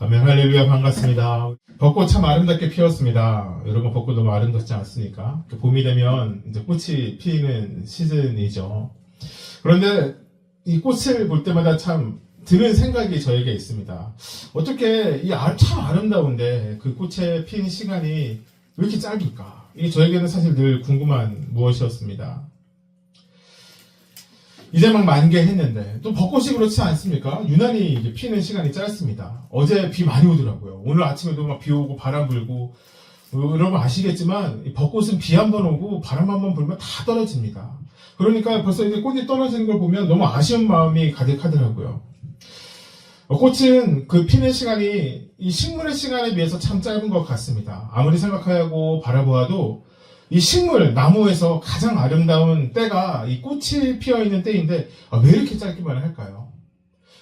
아멘, 할렐루야, 반갑습니다. 벚꽃 참 아름답게 피었습니다. 여러분, 벚꽃 너무 아름답지 않습니까? 봄이 되면 이제 꽃이 피는 시즌이죠. 그런데 이 꽃을 볼 때마다 참 드는 생각이 저에게 있습니다. 어떻게 참 아름다운데 그 꽃에 피는 시간이 왜 이렇게 짧을까? 이게 저에게는 사실 늘 궁금한 무엇이었습니다. 이제 막 만개했는데 또 벚꽃이 그렇지 않습니까? 유난히 이제 피는 시간이 짧습니다. 어제 비 많이 오더라고요. 오늘 아침에도 막 비 오고 바람 불고 여러분 아시겠지만 벚꽃은 비 한 번 오고 바람 한 번 불면 다 떨어집니다. 그러니까 벌써 이제 꽃이 떨어지는 걸 보면 너무 아쉬운 마음이 가득하더라고요. 꽃은 그 피는 시간이 이 식물의 시간에 비해서 참 짧은 것 같습니다. 아무리 생각하고 바라보아도 이 식물, 나무에서 가장 아름다운 때가 이 꽃이 피어있는 때인데 왜 이렇게 짧기만 할까요?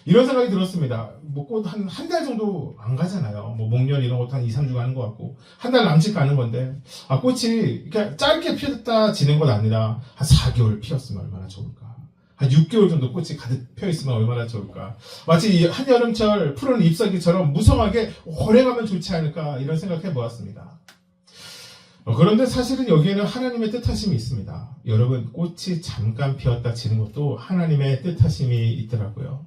이런 생각이 들었습니다. 뭐 꽃 한 달 정도 안 가잖아요. 뭐 목련 이런 것도 한 2, 3주 가는 것 같고 한 달 남짓 가는 건데 꽃이 이렇게 짧게 피었다 지는 건 아니라 한 4개월 피었으면 얼마나 좋을까. 한 6개월 정도 꽃이 가득 펴있으면 얼마나 좋을까. 마치 이 한여름철 푸른 잎사귀처럼 무성하게 오래 가면 좋지 않을까 이런 생각해 보았습니다. 그런데 사실은 여기에는 하나님의 뜻하심이 있습니다. 여러분, 꽃이 잠깐 피었다 지는 것도 하나님의 뜻하심이 있더라고요.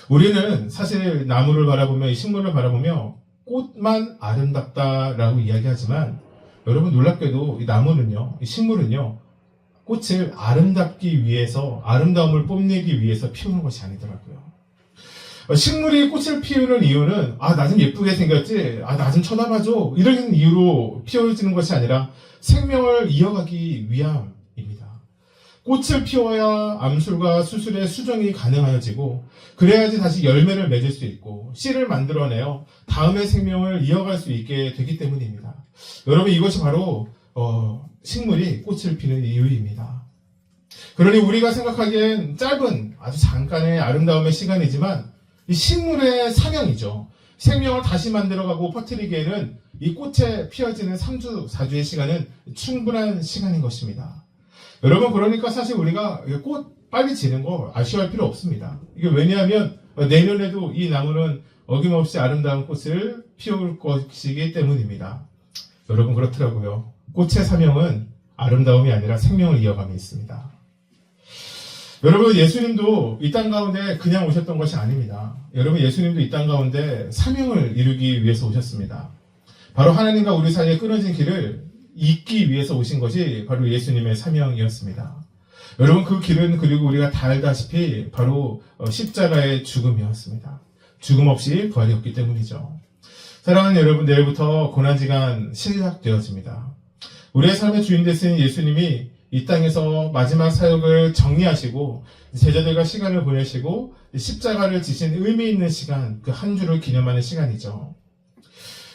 우리는 사실 나무를 바라보며 이 식물을 바라보며 꽃만 아름답다라고 이야기하지만 여러분 놀랍게도 이 나무는요, 이 식물은요, 꽃을 아름답기 위해서, 아름다움을 뽐내기 위해서 피우는 것이 아니더라고요. 식물이 꽃을 피우는 이유는 나 좀 예쁘게 생겼지, 나 좀 쳐다봐줘, 이런 이유로 피어지는 것이 아니라 생명을 이어가기 위함입니다. 꽃을 피워야 암술과 수술의 수정이 가능하여지고 그래야지 다시 열매를 맺을 수 있고 씨를 만들어내어 다음의 생명을 이어갈 수 있게 되기 때문입니다. 여러분, 이것이 바로 식물이 꽃을 피는 이유입니다. 그러니 우리가 생각하기엔 짧은 아주 잠깐의 아름다움의 시간이지만 이 식물의 사명이죠. 생명을 다시 만들어가고 퍼뜨리기에는 이 꽃에 피어지는 3주, 4주의 시간은 충분한 시간인 것입니다. 여러분, 그러니까 사실 우리가 꽃 빨리 지는 거 아쉬워할 필요 없습니다. 이게 왜냐하면 내년에도 이 나무는 어김없이 아름다운 꽃을 피울 것이기 때문입니다. 여러분, 그렇더라고요. 꽃의 사명은 아름다움이 아니라 생명을 이어감이 있습니다. 여러분, 예수님도 이 땅 가운데 그냥 오셨던 것이 아닙니다. 여러분, 예수님도 이 땅 가운데 사명을 이루기 위해서 오셨습니다. 바로 하나님과 우리 사이에 끊어진 길을 잇기 위해서 오신 것이 바로 예수님의 사명이었습니다. 여러분, 그 길은 그리고 우리가 다 알다시피 바로 십자가의 죽음이었습니다. 죽음 없이 부활이 없기 때문이죠. 사랑하는 여러분, 내일부터 고난지간 시작되어집니다. 우리의 삶의 주인 되신 예수님이 이 땅에서 마지막 사역을 정리하시고 제자들과 시간을 보내시고 십자가를 지신 의미 있는 시간, 그 한 주를 기념하는 시간이죠.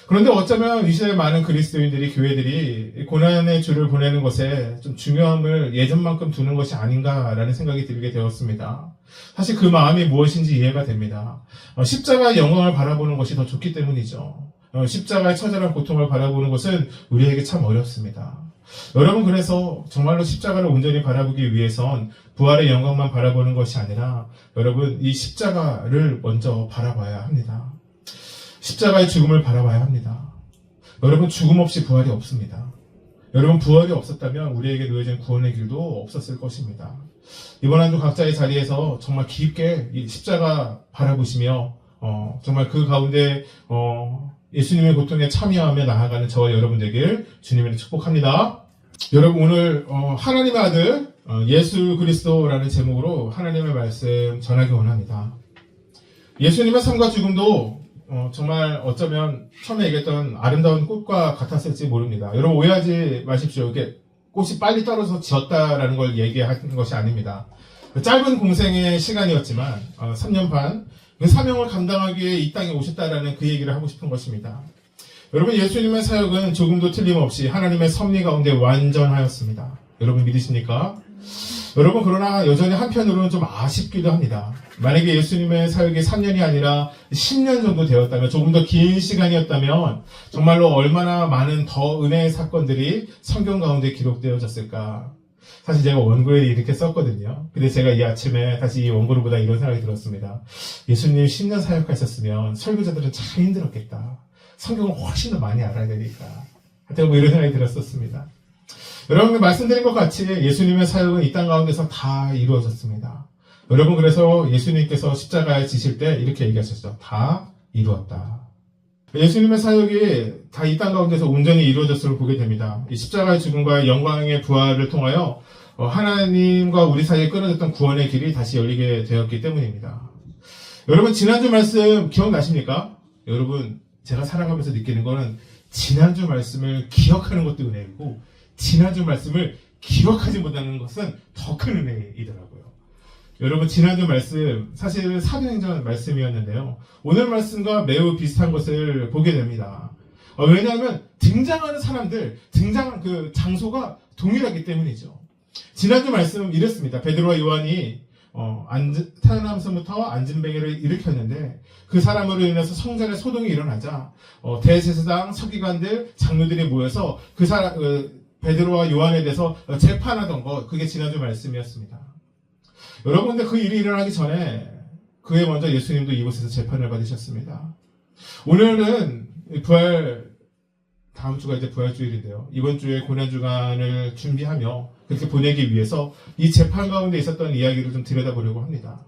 그런데 어쩌면 이 시대에 많은 그리스도인들이, 교회들이 고난의 주를 보내는 것에 좀 중요함을 예전만큼 두는 것이 아닌가라는 생각이 들게 되었습니다. 사실 그 마음이 무엇인지 이해가 됩니다. 십자가의 영광을 바라보는 것이 더 좋기 때문이죠. 십자가의 처절한 고통을 바라보는 것은 우리에게 참 어렵습니다. 여러분, 그래서 정말로 십자가를 온전히 바라보기 위해선 부활의 영광만 바라보는 것이 아니라 여러분, 이 십자가를 먼저 바라봐야 합니다. 십자가의 죽음을 바라봐야 합니다. 여러분, 죽음 없이 부활이 없습니다. 여러분, 부활이 없었다면 우리에게 놓여진 구원의 길도 없었을 것입니다. 이번 한 주 각자의 자리에서 정말 깊게 이 십자가 바라보시며 정말 그 가운데 예수님의 고통에 참여하며 나아가는 저와 여러분 되길 주님으로 축복합니다. 여러분, 오늘 하나님의 아들 예수 그리스도라는 제목으로 하나님의 말씀 전하기 원합니다. 예수님의 삶과 죽음도 정말 어쩌면 처음에 얘기했던 아름다운 꽃과 같았을지 모릅니다. 여러분, 오해하지 마십시오. 이렇게 꽃이 빨리 떨어져서 지었다라는 걸 얘기하는 것이 아닙니다. 짧은 공생의 시간이었지만 3년 반 그 사명을 감당하기 위해 이 땅에 오셨다라는 그 얘기를 하고 싶은 것입니다. 여러분, 예수님의 사역은 조금도 틀림없이 하나님의 섭리 가운데 완전하였습니다. 여러분, 믿으십니까? 여러분, 그러나 여전히 한편으로는 좀 아쉽기도 합니다. 만약에 예수님의 사역이 3년이 아니라 10년 정도 되었다면, 조금 더 긴 시간이었다면 정말로 얼마나 많은 더 은혜의 사건들이 성경 가운데 기록되어졌을까. 사실 제가 원고에 이렇게 썼거든요. 근데 제가 이 아침에 다시 이 원고를 보다 이런 생각이 들었습니다. 예수님 10년 사역하셨으면 설교자들은 참 힘들었겠다. 성경을 훨씬 더 많이 알아야 되니까. 하여튼 뭐 이런 생각이 들었었습니다. 여러분 말씀드린 것 같이 예수님의 사역은 이 땅 가운데서 다 이루어졌습니다. 여러분 그래서 예수님께서 십자가에 지실 때 이렇게 얘기하셨죠. 다 이루었다. 예수님의 사역이 다 이 땅 가운데서 온전히 이루어졌음을 보게 됩니다. 이 십자가의 죽음과 영광의 부활을 통하여 하나님과 우리 사이에 끊어졌던 구원의 길이 다시 열리게 되었기 때문입니다. 여러분 지난주 말씀 기억나십니까? 여러분 제가 살아가면서 느끼는 거는 지난주 말씀을 기억하는 것도 은혜이고 지난주 말씀을 기억하지 못하는 것은 더 큰 은혜이더라고요. 여러분 지난주 말씀 사실 사도행전 말씀이었는데요. 오늘 말씀과 매우 비슷한 것을 보게 됩니다. 왜냐하면 등장하는 사람들, 등장한 그 장소가 동일하기 때문이죠. 지난주 말씀 이랬습니다. 베드로와 요한이 태어나면서부터 안진뱅이를 일으켰는데 그 사람으로 인해서 성전에 소동이 일어나자 대제사장, 서기관들, 장로들이 모여서 베드로와 요한에 대해서 재판하던 것, 그게 지난주 말씀이었습니다. 여러분, 근데 그 일이 일어나기 전에 그에 먼저 예수님도 이곳에서 재판을 받으셨습니다. 오늘은 다음 주가 이제 부활주일인데요. 이번 주에 고난주간을 준비하며 그렇게 보내기 위해서 이 재판 가운데 있었던 이야기를 좀 들여다보려고 합니다.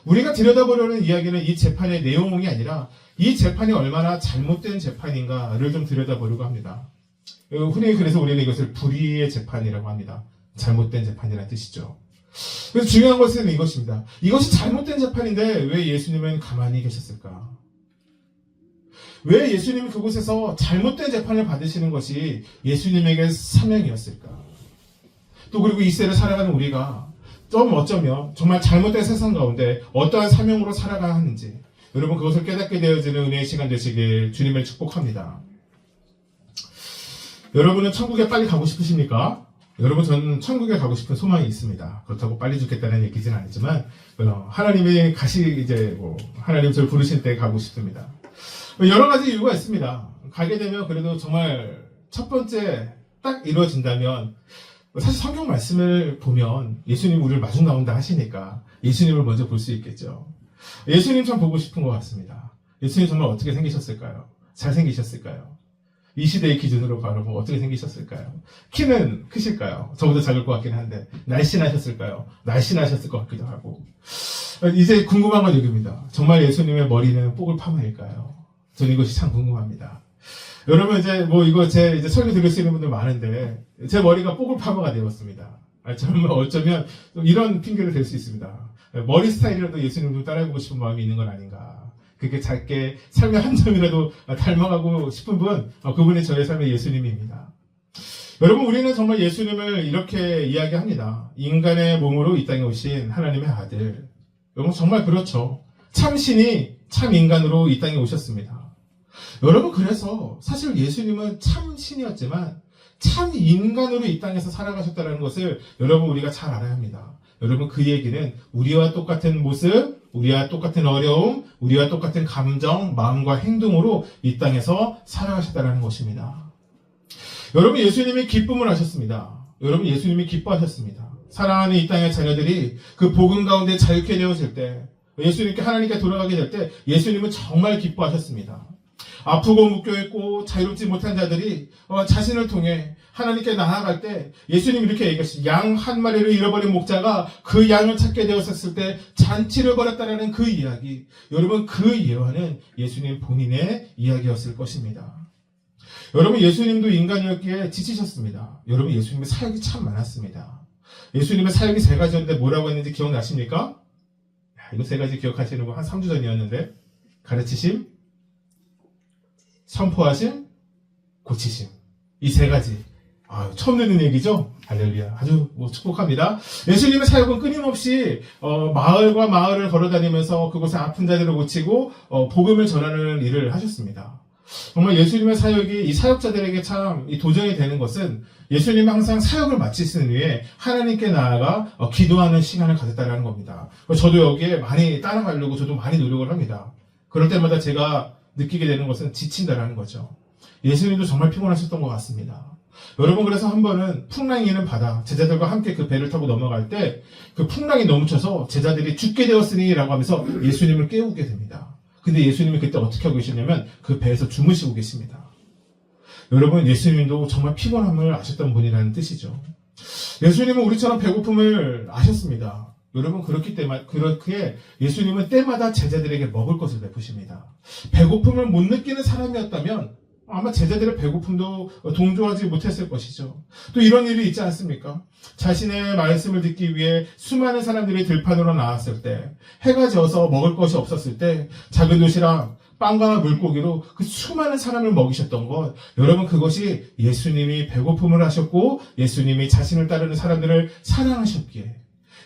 우리가 들여다보려는 이야기는 이 재판의 내용이 아니라 이 재판이 얼마나 잘못된 재판인가를 좀 들여다보려고 합니다. 흔히 그래서 우리는 이것을 불의의 재판이라고 합니다. 잘못된 재판이라는 뜻이죠. 그래서 중요한 것은 이것입니다. 이것이 잘못된 재판인데 왜 예수님은 가만히 계셨을까? 왜 예수님이 그곳에서 잘못된 재판을 받으시는 것이 예수님에게 사명이었을까? 또 그리고 이 세를 살아가는 우리가 좀 어쩌면 정말 잘못된 세상 가운데 어떠한 사명으로 살아가야 하는지 여러분 그것을 깨닫게 되어지는 은혜의 시간 되시길 주님을 축복합니다. 여러분은 천국에 빨리 가고 싶으십니까? 여러분 저는 천국에 가고 싶은 소망이 있습니다. 그렇다고 빨리 죽겠다는 얘기지는 아니지만 하나님이 하나님 저를 부르실 때 가고 싶습니다. 여러 가지 이유가 있습니다. 가게 되면 그래도 정말 첫 번째 딱 이루어진다면 사실 성경 말씀을 보면 예수님 우리를 마중 나온다 하시니까 예수님을 먼저 볼 수 있겠죠. 예수님 참 보고 싶은 것 같습니다. 예수님 정말 어떻게 생기셨을까요? 잘생기셨을까요? 이 시대의 기준으로 바라보면 어떻게 생기셨을까요? 키는 크실까요? 저보다 작을 것 같긴 한데 날씬하셨을까요? 날씬하셨을 것 같기도 하고 이제 궁금한 건 여기입니다. 정말 예수님의 머리는 뽀글 파마일까요? 저는 이것이 참 궁금합니다. 여러분 이거 제 설교 들으시는 분들 많은데 제 머리가 뽀글 파마가 되었습니다. 정말 어쩌면 이런 핑계를 댈 수 있습니다. 머리 스타일이라도 예수님도 따라해보고 싶은 마음이 있는 건 아닌가. 그렇게 작게 삶의 한 점이라도 닮아가고 싶은 분, 그분이 저의 삶의 예수님입니다. 여러분 우리는 정말 예수님을 이렇게 이야기합니다. 인간의 몸으로 이 땅에 오신 하나님의 아들. 여러분 정말 그렇죠. 참 신이 참 인간으로 이 땅에 오셨습니다. 여러분 그래서 사실 예수님은 참 신이었지만 참 인간으로 이 땅에서 살아가셨다는 것을 여러분 우리가 잘 알아야 합니다. 여러분 그 얘기는 우리와 똑같은 모습, 우리와 똑같은 어려움, 우리와 똑같은 감정, 마음과 행동으로 이 땅에서 살아가셨다는 것입니다. 여러분 예수님이 기쁨을 하셨습니다. 여러분 예수님이 기뻐하셨습니다. 사랑하는 이 땅의 자녀들이 그 복음 가운데 자유케 되어질 때 예수님께 하나님께 돌아가게 될 때 예수님은 정말 기뻐하셨습니다. 아프고 묶여있고 자유롭지 못한 자들이 자신을 통해 하나님께 나아갈 때 예수님이 이렇게 얘기하시죠. 양 한 마리를 잃어버린 목자가 그 양을 찾게 되었을 때 잔치를 벌였다라는 그 이야기. 여러분 그 예화는 예수님 본인의 이야기였을 것입니다. 여러분 예수님도 인간이었기에 지치셨습니다. 여러분 예수님의 사역이 참 많았습니다. 예수님의 사역이 3가지였는데 뭐라고 했는지 기억나십니까? 이거 3가지 기억하시는 거 한 3주 전이었는데 가르치심, 선포하심, 고치심. 이 3가지. 처음 듣는 얘기죠? 할렐루야. 아주 축복합니다. 예수님의 사역은 끊임없이 마을과 마을을 걸어다니면서 그곳에 아픈 자들을 고치고 복음을 전하는 일을 하셨습니다. 정말 예수님의 사역이 이 사역자들에게 참 도전이 되는 것은 예수님은 항상 사역을 마치신 후에 하나님께 나아가 기도하는 시간을 가졌다는 겁니다. 저도 여기에 많이 따라가려고 저도 많이 노력을 합니다. 그럴 때마다 제가 느끼게 되는 것은 지친다라는 거죠. 예수님도 정말 피곤하셨던 것 같습니다. 여러분, 그래서 한 번은 풍랑이 있는 바다, 제자들과 함께 그 배를 타고 넘어갈 때 그 풍랑이 너무 쳐서 제자들이 죽게 되었으니 라고 하면서 예수님을 깨우게 됩니다. 근데 예수님이 그때 어떻게 하고 계셨냐면 그 배에서 주무시고 계십니다. 여러분, 예수님도 정말 피곤함을 아셨던 분이라는 뜻이죠. 예수님은 우리처럼 배고픔을 아셨습니다. 여러분, 그렇게 예수님은 때마다 제자들에게 먹을 것을 베푸십니다. 배고픔을 못 느끼는 사람이었다면 아마 제자들의 배고픔도 동조하지 못했을 것이죠. 또 이런 일이 있지 않습니까? 자신의 말씀을 듣기 위해 수많은 사람들이 들판으로 나왔을 때, 해가 져서 먹을 것이 없었을 때 작은 도시락, 빵과 물고기로 그 수많은 사람을 먹이셨던 것, 여러분, 그것이 예수님이 배고픔을 하셨고 예수님이 자신을 따르는 사람들을 사랑하셨기에,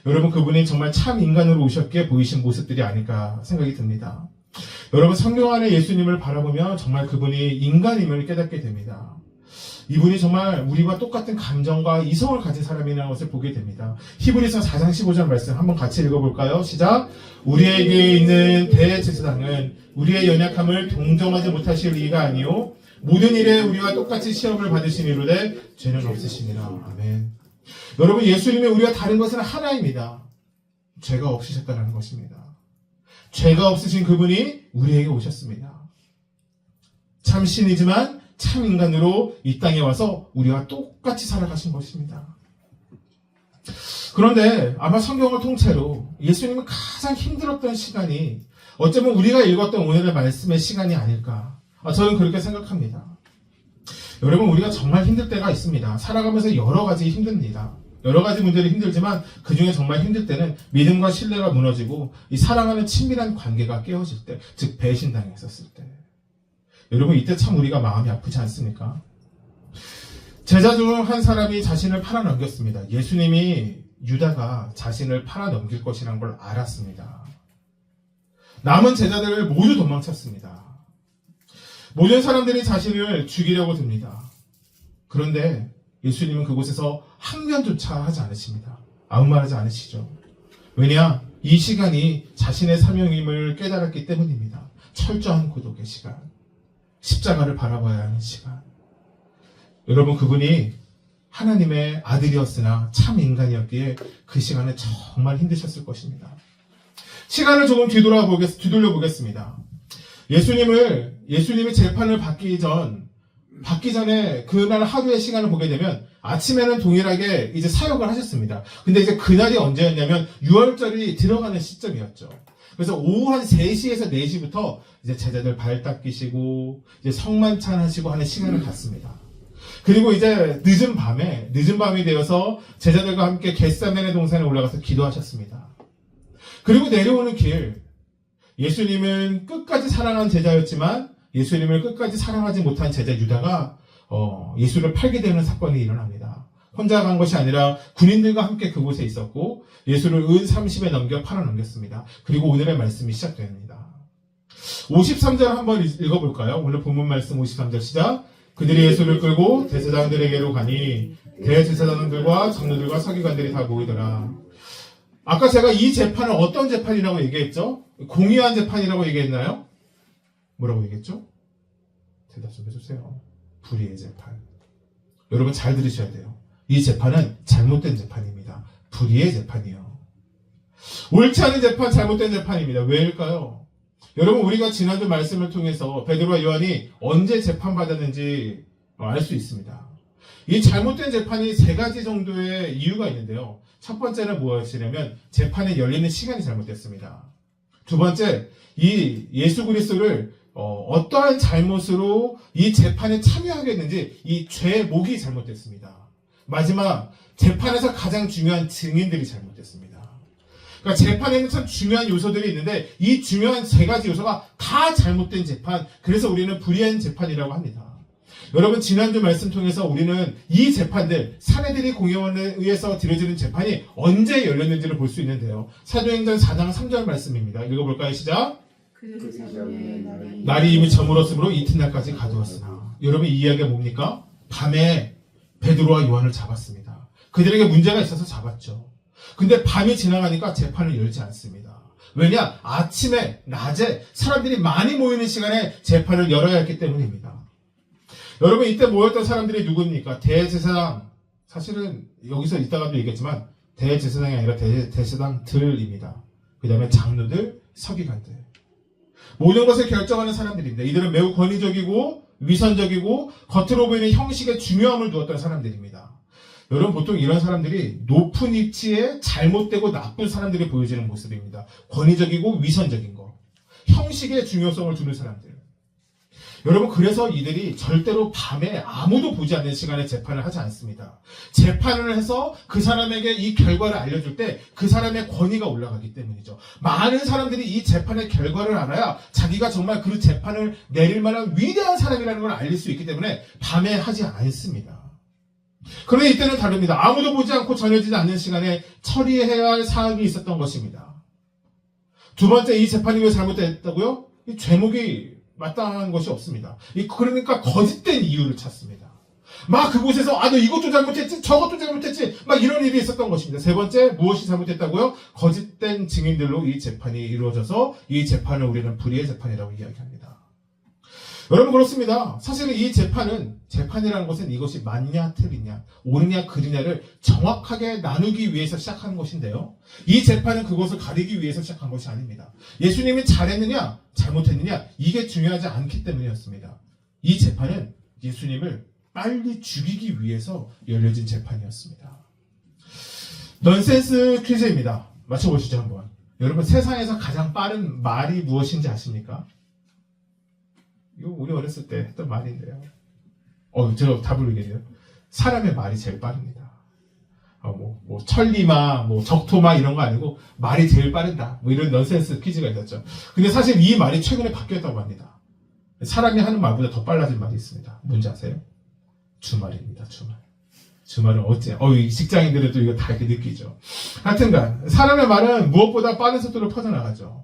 여러분, 그분이 정말 참 인간으로 오셨기에 보이신 모습들이 아닐까 생각이 듭니다. 여러분, 성경 안에 예수님을 바라보면 정말 그분이 인간임을 깨닫게 됩니다. 이분이 정말 우리와 똑같은 감정과 이성을 가진 사람이라는 것을 보게 됩니다. 히브리서 4장 15절 말씀 한번 같이 읽어볼까요? 시작! 우리에게 있는 대제사장은 우리의 연약함을 동정하지 못하실 이가 아니요 모든 일에 우리와 똑같이 시험을 받으신 이로되 죄는 없으시니라. 아멘. 여러분, 예수님이 우리와 다른 것은 하나입니다. 죄가 없으셨다는 것입니다. 죄가 없으신 그분이 우리에게 오셨습니다. 참 신이지만 참 인간으로 이 땅에 와서 우리와 똑같이 살아가신 것입니다. 그런데 아마 성경을 통째로 예수님은 가장 힘들었던 시간이 어쩌면 우리가 읽었던 오늘의 말씀의 시간이 아닐까, 저는 그렇게 생각합니다. 여러분, 우리가 정말 힘들 때가 있습니다. 살아가면서 여러 가지 힘듭니다. 여러 가지 문제들이 힘들지만 그 중에 정말 힘들 때는 믿음과 신뢰가 무너지고 이 사랑하는 친밀한 관계가 깨어질 때, 즉 배신당했었을 때, 여러분, 이때 참 우리가 마음이 아프지 않습니까? 제자 중 한 사람이 자신을 팔아넘겼습니다. 예수님이 유다가 자신을 팔아넘길 것이라는 걸 알았습니다. 남은 제자들을 모두 도망쳤습니다. 모든 사람들이 자신을 죽이려고 듭니다. 그런데 예수님은 그곳에서 항변조차 하지 않으십니다. 아무 말하지 않으시죠. 왜냐? 이 시간이 자신의 사명임을 깨달았기 때문입니다. 철저한 고독의 시간, 십자가를 바라봐야 하는 시간. 여러분, 그분이 하나님의 아들이었으나 참 인간이었기에 그 시간에 정말 힘드셨을 것입니다. 시간을 조금 뒤돌려 보겠습니다. 예수님이 재판을 받기 전에 그날 하루의 시간을 보게 되면 아침에는 동일하게 이제 사역을 하셨습니다. 근데 이제 그날이 언제였냐면 6월절이 들어가는 시점이었죠. 그래서 오후 한 3시에서 4시부터 이제 제자들 발 닦이시고 이제 성만찬 하시고 하는 시간을 갖습니다. 그리고 이제 늦은 밤이 되어서 제자들과 함께 겟세마네 동산에 올라가서 기도하셨습니다. 그리고 내려오는 길, 예수님은 끝까지 사랑한 제자였지만 예수님을 끝까지 사랑하지 못한 제자 유다가 예수를 팔게 되는 사건이 일어납니다. 혼자 간 것이 아니라 군인들과 함께 그곳에 있었고 예수를 은 30에 넘겨 팔아넘겼습니다. 그리고 오늘의 말씀이 시작됩니다. 53절 한번 읽어볼까요? 오늘 본문 말씀 53절 시작. 그들이 예수를 끌고 대제사장들에게로 가니 대제사장들과 장로들과 서기관들이 다 모이더라. 아까 제가 이 재판을 어떤 재판이라고 얘기했죠? 공의한 재판이라고 얘기했나요? 뭐라고 얘기했죠? 대답 좀 해주세요. 불의의 재판. 여러분, 잘 들으셔야 돼요. 이 재판은 잘못된 재판입니다. 불의의 재판이에요. 옳지 않은 재판, 잘못된 재판입니다. 왜일까요? 여러분, 우리가 지난주 말씀을 통해서 베드로와 요한이 언제 재판받았는지 알 수 있습니다. 이 잘못된 재판이 3가지 정도의 이유가 있는데요. 첫 번째는 무엇이냐면 재판이 열리는 시간이 잘못됐습니다. 두 번째, 이 예수 그리스도를 어떠한 잘못으로 이 재판에 참여하겠는지 이 죄목이 잘못됐습니다. 마지막, 재판에서 가장 중요한 증인들이 잘못됐습니다. 그러니까 재판에는 참 중요한 요소들이 있는데 이 중요한 3가지 요소가 다 잘못된 재판, 그래서 우리는 불의한 재판이라고 합니다. 여러분, 지난주 말씀 통해서 우리는 이 재판들, 사내들이 공회원에 의해서 드려지는 재판이 언제 열렸는지를 볼 수 있는데요. 사도행전 4장 3절 말씀입니다. 읽어볼까요? 시작. 날이 이미 저물었으므로 이튿날까지 가두었으나. 여러분, 이 이야기가 뭡니까? 밤에 베드로와 요한을 잡았습니다. 그들에게 문제가 있어서 잡았죠. 근데 밤이 지나가니까 재판을 열지 않습니다. 왜냐? 아침에, 낮에 사람들이 많이 모이는 시간에 재판을 열어야 했기 때문입니다. 여러분 이때 모였던 사람들이 누굽니까? 대제사장. 사실은 여기서 이따가도 얘기했지만 대제사장이 아니라 대제사장들입니다. 그 다음에 장로들, 서기관들. 모든 것을 결정하는 사람들입니다. 이들은 매우 권위적이고 위선적이고 겉으로 보이는 형식에 중요함을 두었던 사람들입니다. 여러분 보통 이런 사람들이 높은 위치에 잘못되고 나쁜 사람들이 보여지는 모습입니다. 권위적이고 위선적인 거. 형식에 중요성을 두는 사람들. 여러분 그래서 이들이 절대로 밤에 아무도 보지 않는 시간에 재판을 하지 않습니다. 재판을 해서 그 사람에게 이 결과를 알려줄 때 그 사람의 권위가 올라가기 때문이죠. 많은 사람들이 이 재판의 결과를 알아야 자기가 정말 그 재판을 내릴 만한 위대한 사람이라는 걸 알릴 수 있기 때문에 밤에 하지 않습니다. 그런데 이때는 다릅니다. 아무도 보지 않고 전해지지 않는 시간에 처리해야 할 사항이 있었던 것입니다. 두 번째, 이 재판이 왜 잘못됐다고요? 이 죄목이 마땅한 것이 없습니다. 그러니까 거짓된 이유를 찾습니다. 막 그곳에서 너 이것도 잘못했지 저것도 잘못했지 막 이런 일이 있었던 것입니다. 세 번째, 무엇이 잘못됐다고요? 거짓된 증인들로 이 재판이 이루어져서 이 재판을 우리는 불의의 재판이라고 이야기합니다. 여러분 그렇습니다. 사실은 이 재판이라는 것은 이것이 맞냐 틀리냐 옳으냐 그르냐를 정확하게 나누기 위해서 시작하는 것인데요. 이 재판은 그것을 가리기 위해서 시작한 것이 아닙니다. 예수님이 잘했느냐 잘못했느냐 이게 중요하지 않기 때문이었습니다. 이 재판은 예수님을 빨리 죽이기 위해서 열려진 재판이었습니다. 넌센스 퀴즈입니다. 맞춰보시죠 한번. 여러분 세상에서 가장 빠른 말이 무엇인지 아십니까? 이거 우리 어렸을 때 했던 말인데요. 저 답을 얘기해요. 사람의 말이 제일 빠릅니다. 천리마, 적토마 이런 거 아니고 말이 제일 빠르다. 이런 넌센스 퀴즈가 있었죠. 근데 사실 이 말이 최근에 바뀌었다고 합니다. 사람이 하는 말보다 더 빨라진 말이 있습니다. 뭔지 아세요? 주말입니다. 주말은 어째? 직장인들은 또 이거 다 이렇게 느끼죠. 하여튼간 사람의 말은 무엇보다 빠른 속도로 퍼져나가죠.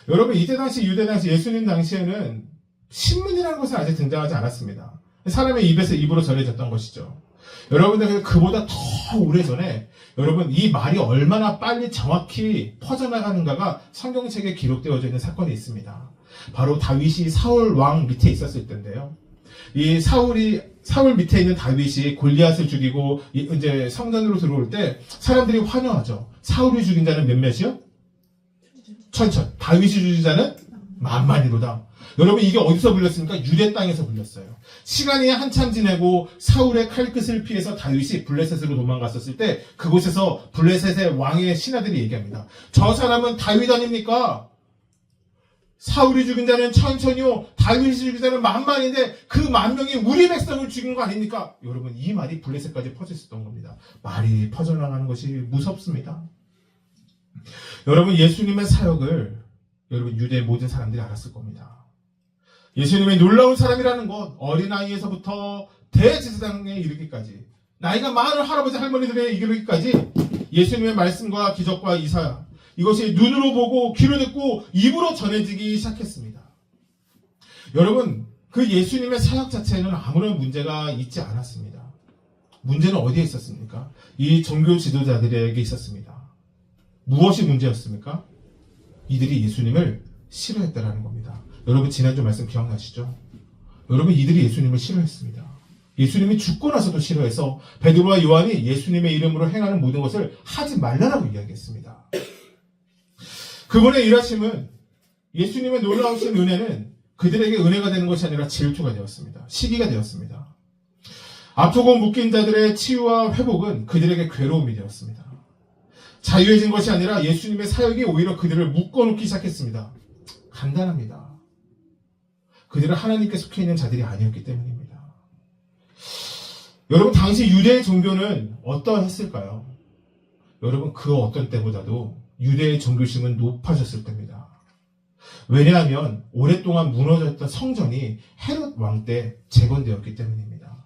여러분 이때 당시 유대 당시 예수님 당시에는 신문이라는 것은 아직 등장하지 않았습니다. 사람의 입에서 입으로 전해졌던 것이죠. 여러분들 그보다 더 오래전에 여러분 이 말이 얼마나 빨리 정확히 퍼져나가는가가 성경책에 기록되어져 있는 사건이 있습니다. 바로 다윗이 사울 왕 밑에 있었을 때인데요. 이 사울 밑에 있는 다윗이 골리앗을 죽이고 이제 성전으로 들어올 때 사람들이 환호하죠. 사울이 죽인 자는 몇몇이요? 천천. 다윗이 죽인 자는 만만이로다. 여러분 이게 어디서 불렸습니까? 유대 땅에서 불렸어요. 시간이 한참 지내고 사울의 칼끝을 피해서 다윗이 블레셋으로 도망갔었을 때 그곳에서 블레셋의 왕의 신하들이 얘기합니다. 저 사람은 다윗 아닙니까? 사울이 죽인 자는 천천히요 다윗이 죽인 자는 만만인데 그 만명이 우리 백성을 죽인 거 아닙니까? 여러분 이 말이 블레셋까지 퍼졌었던 겁니다. 말이 퍼져나가는 것이 무섭습니다. 여러분 예수님의 사역을 여러분 유대 모든 사람들이 알았을 겁니다. 예수님의 놀라운 사람이라는 것, 어린아이에서부터 대제사장에 이르기까지, 나이가 많은 할아버지 할머니들에 이르기까지 예수님의 말씀과 기적과 이사, 이것이 눈으로 보고 귀로 듣고 입으로 전해지기 시작했습니다. 여러분 그 예수님의 사역 자체는 아무런 문제가 있지 않았습니다. 문제는 어디에 있었습니까? 이 종교 지도자들에게 있었습니다. 무엇이 문제였습니까? 이들이 예수님을 싫어했다라는 겁니다. 여러분 지난주 말씀 기억나시죠? 여러분 이들이 예수님을 싫어했습니다. 예수님이 죽고 나서도 싫어해서 베드로와 요한이 예수님의 이름으로 행하는 모든 것을 하지 말라라고 이야기했습니다. 그분의 일하심은 예수님의 놀라우신 은혜는 그들에게 은혜가 되는 것이 아니라 질투가 되었습니다. 시기가 되었습니다. 아프고 묶인 자들의 치유와 회복은 그들에게 괴로움이 되었습니다. 자유해진 것이 아니라 예수님의 사역이 오히려 그들을 묶어놓기 시작했습니다. 간단합니다. 그들은 하나님께 속해 있는 자들이 아니었기 때문입니다. 여러분 당시 유대의 종교는 어떠했을까요? 여러분 그 어떤 때보다도 유대의 종교심은 높아졌을 때입니다. 왜냐하면 오랫동안 무너졌던 성전이 헤롯 왕 때 재건되었기 때문입니다.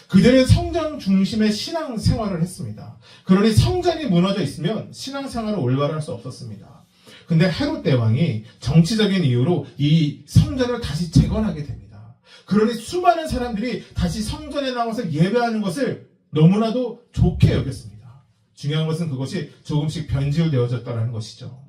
그들은 성전 중심의 신앙생활을 했습니다. 그러니 성전이 무너져 있으면 신앙생활을 올바로 할 수 없었습니다. 근데 헤롯 대왕이 정치적인 이유로 이 성전을 다시 재건하게 됩니다. 그러니 수많은 사람들이 다시 성전에 나와서 예배하는 것을 너무나도 좋게 여겼습니다. 중요한 것은 그것이 조금씩 변질되어졌다는 것이죠.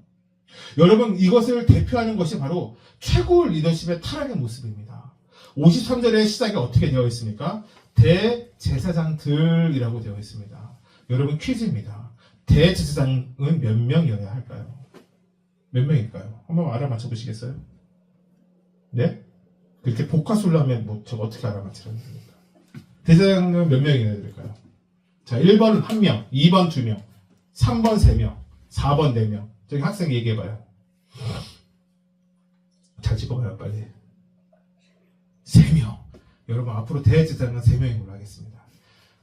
여러분 이것을 대표하는 것이 바로 최고 리더십의 타락의 모습입니다. 53절의 시작이 어떻게 되어 있습니까? 대제사장들이라고 되어 있습니다. 여러분 퀴즈입니다. 대제사장은 몇 명이어야 할까요? 몇 명일까요? 한번 알아맞혀 보시겠어요? 네? 그렇게 복화술로 하면 뭐 저거 어떻게 알아맞히라는 겁니까? 대제사장은 몇 명이어야 될까요? 자, 1번 1명, 2번 2명, 3번 3명, 4번 4명. 저기 학생 얘기해봐요. 잘 찍어봐요, 빨리. 3명. 여러분, 앞으로 대제사장은 3명인 걸로 하겠습니다.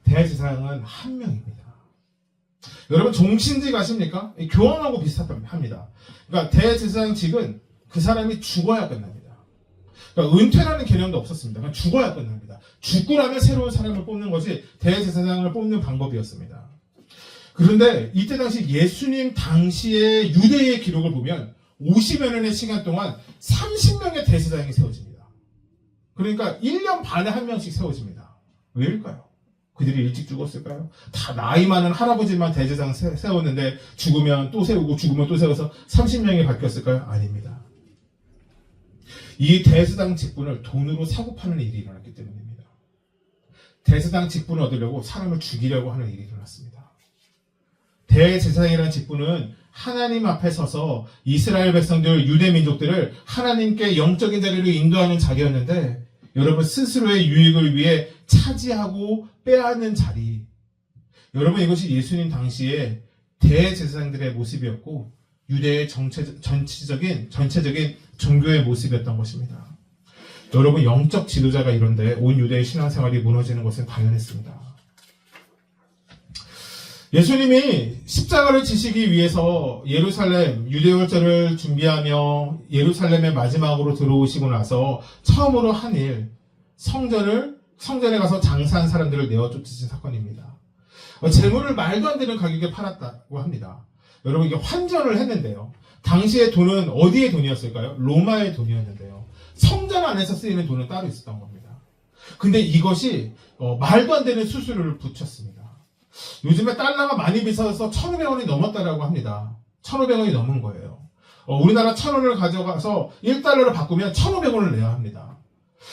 대제사장은 1명입니다. 여러분, 종신직 아십니까? 교황하고 비슷합니다. 그러니까 대제사장직은 그 사람이 죽어야 끝납니다. 그러니까 은퇴라는 개념도 없었습니다. 그냥 죽어야 끝납니다. 죽고 나면 새로운 사람을 뽑는 것이 대제사장을 뽑는 방법이었습니다. 그런데 이때 당시 예수님 당시의 유대의 기록을 보면 50여 년의 시간 동안 30명의 대제사장이 세워집니다. 그러니까 1년 반에 한 명씩 세워집니다. 왜일까요? 그들이 일찍 죽었을까요? 다 나이 많은 할아버지만 대제사장 세웠는데 죽으면 또 세우고 죽으면 또 세워서 30명이 바뀌었을까요? 아닙니다. 이 대제사장 직분을 돈으로 사고 파는 일이 일어났기 때문입니다. 대제사장 직분을 얻으려고 사람을 죽이려고 하는 일이 일어났습니다. 대제사장이라는 직분은 하나님 앞에 서서 이스라엘 백성들, 유대 민족들을 하나님께 영적인 자리로 인도하는 자리였는데 여러분 스스로의 유익을 위해 차지하고 빼앗는 자리. 여러분 이것이 예수님 당시에 대제사장들의 모습이었고 유대의 전체적인 종교의 모습이었던 것입니다. 여러분 영적 지도자가 이런데 온 유대의 신앙생활이 무너지는 것은 당연했습니다. 예수님이 십자가를 지시기 위해서 예루살렘 유대월절을 준비하며 예루살렘의 마지막으로 들어오시고 나서 처음으로 한 일, 성전에 가서 장사한 사람들을 내어 쫓으신 사건입니다. 재물을 말도 안 되는 가격에 팔았다고 합니다. 여러분 이게 환전을 했는데요. 당시의 돈은 어디의 돈이었을까요? 로마의 돈이었는데요. 성전 안에서 쓰이는 돈은 따로 있었던 겁니다. 근데 이것이 말도 안 되는 수수료를 붙였습니다. 요즘에 달러가 많이 비싸서 1,500원이 넘었다라고 합니다. 1,500원이 넘은 거예요. 우리나라 1,000원을 가져가서 1달러를 바꾸면 1,500원을 내야 합니다.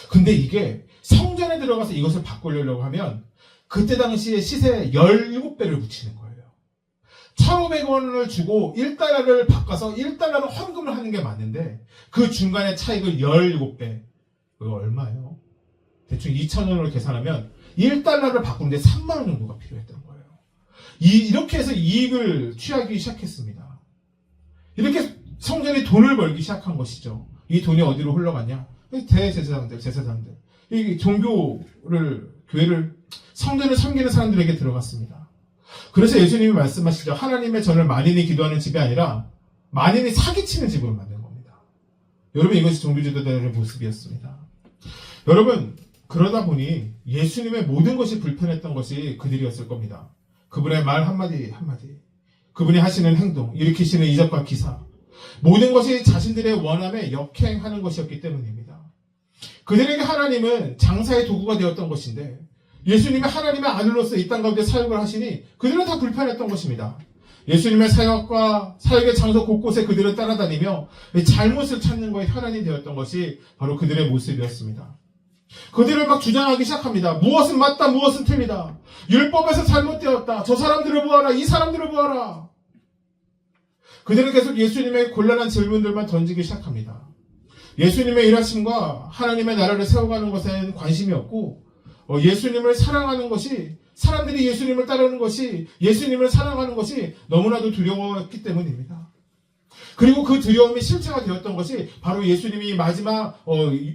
근데 이게 성전에 들어가서 이것을 바꾸려고 하면 그때 당시의 시세의 17배를 붙이는 거예요. 1,500원을 주고 1달러를 바꿔서 1달러로 헌금을 하는 게 맞는데 그 중간의 차익을 17배. 그거 얼마예요? 대충 2,000원으로 계산하면 1달러를 바꾸는데 3만 원 정도가 필요했던 거예요. 이렇게 해서 이익을 취하기 시작했습니다. 이렇게 성전이 돈을 벌기 시작한 것이죠. 이 돈이 어디로 흘러갔냐? 대제사장들, 제사장들. 이 교회를, 성전을 섬기는 사람들에게 들어갔습니다. 그래서 예수님이 말씀하시죠. 하나님의 전을 만인이 기도하는 집이 아니라 만인이 사기치는 집으로 만든 겁니다. 여러분 이것이 종교지도자들의 모습이었습니다. 여러분 그러다 보니 예수님의 모든 것이 불편했던 것이 그들이었을 겁니다. 그분의 말 한마디 그분이 하시는 행동, 일으키시는 이적과 기사 모든 것이 자신들의 원함에 역행하는 것이었기 때문입니다. 그들에게 하나님은 장사의 도구가 되었던 것인데 예수님이 하나님의 아들로서 이 땅 가운데 사역을 하시니 그들은 다 불편했던 것입니다. 예수님의 사역의 장소 곳곳에 그들은 따라다니며 잘못을 찾는 것에 혈안이 되었던 것이 바로 그들의 모습이었습니다. 그들을 막 주장하기 시작합니다. 무엇은 맞다, 무엇은 틀리다. 율법에서 잘못되었다. 저 사람들을 보아라, 이 사람들을 보아라. 그들은 계속 예수님의 곤란한 질문들만 던지기 시작합니다. 예수님의 일하심과 하나님의 나라를 세워가는 것에는 관심이 없고 예수님을 사랑하는 것이 사람들이 예수님을 따르는 것이 예수님을 사랑하는 것이 너무나도 두려웠기 때문입니다. 그리고 그 두려움이 실체가 되었던 것이 바로 예수님이 마지막